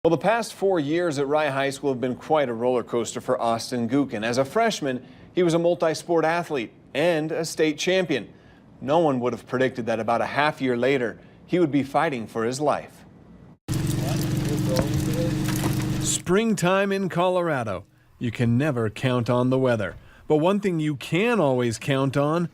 Well, the past 4 years at Rye High School have been quite a roller coaster for Austin Gookin. As a freshman, he was a multi-sport athlete and a state champion. No one would have predicted that about a half year later, he would be fighting for his life. Springtime in Colorado. You can never count on the weather. But one thing you can always count on,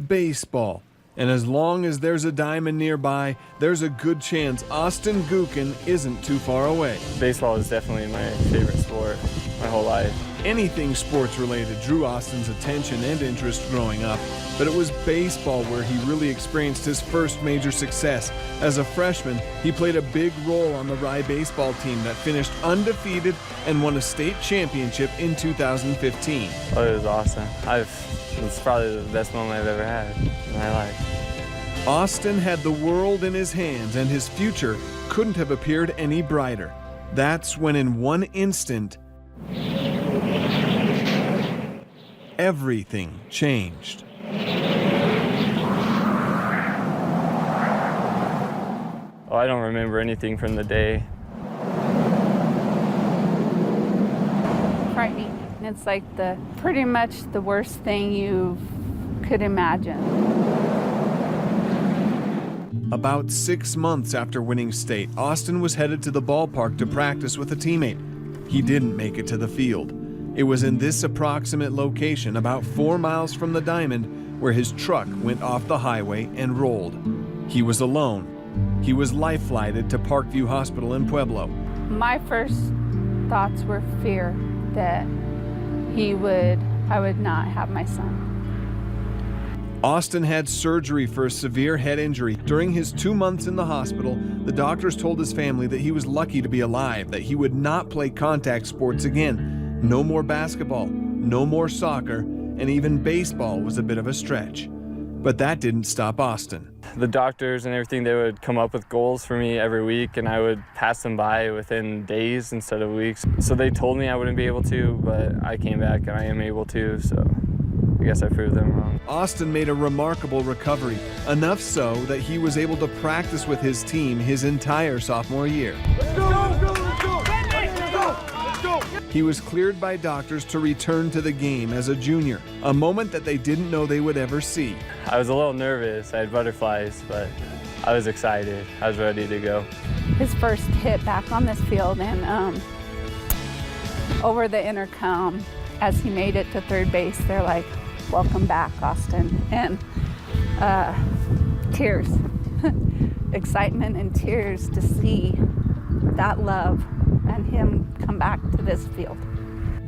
baseball. And as long as there's a diamond nearby, there's a good chance Austin Gookin isn't too far away. Baseball is definitely my favorite sport my whole life. Anything sports related drew Austin's attention and interest growing up, but it was baseball where he really experienced his first major success. As a freshman, he played a big role on the Rye baseball team that finished undefeated and won a state championship in 2015. Oh, it was awesome. It's probably the best moment I've ever had in my life. Austin had the world in his hands, and his future couldn't have appeared any brighter. That's when in one instant, everything changed. Oh, I don't remember anything from the day. Frightening. It's like pretty much the worst thing you could imagine. About 6 months after winning state, Austin was headed to the ballpark to practice with a teammate. He didn't make it to the field. It was in this approximate location, about 4 miles from the diamond, where his truck went off the highway and rolled. He was alone. He was life-flighted to Parkview Hospital in Pueblo. My first thoughts were fear that I would not have my son. Austin had surgery for a severe head injury. During his 2 months in the hospital, the doctors told his family that he was lucky to be alive, that he would not play contact sports again. No more basketball, no more soccer, and even baseball was a bit of a stretch. But that didn't stop Austin. The doctors and everything, they would come up with goals for me every week, and I would pass them by within days instead of weeks. So they told me I wouldn't be able to, but I came back and I am able to, so I guess I proved them wrong. Austin made a remarkable recovery, enough so that he was able to practice with his team his entire sophomore year. Let's go, let's go, let's go! Let's go, let's go! He was cleared by doctors to return to the game as a junior, a moment that they didn't know they would ever see. I was a little nervous. I had butterflies, but I was excited. I was ready to go. His first hit back on this field, and over the intercom, as he made it to third base, they're like, "Welcome back, Austin." And tears, excitement and tears to see that love and him come back to this field.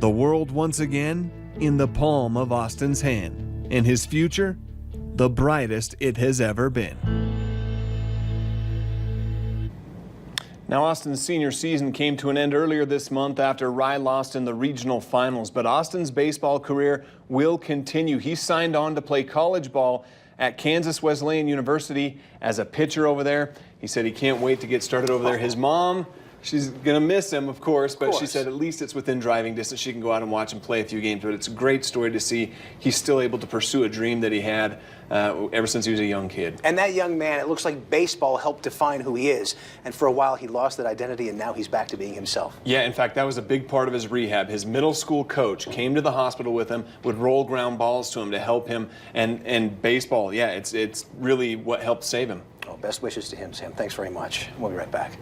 The world once again in the palm of Austin's hand, and his future the brightest it has ever been. Now, Austin's senior season came to an end earlier this month after Rye lost in the regional finals, but Austin's baseball career will continue. He signed on to play college ball at Kansas Wesleyan University as a pitcher over there. He said he can't wait to get started over there. His mom, she's going to miss him, of course, but she said at least it's within driving distance. She can go out and watch him play a few games, but it's a great story to see he's still able to pursue a dream that he had ever since he was a young kid. And that young man, it looks like baseball helped define who he is. And for a while, he lost that identity, and now he's back to being himself. Yeah, in fact, that was a big part of his rehab. His middle school coach came to the hospital with him, would roll ground balls to him to help him. And baseball, yeah, it's really what helped save him. Well, best wishes to him, Sam. Thanks very much. We'll be right back.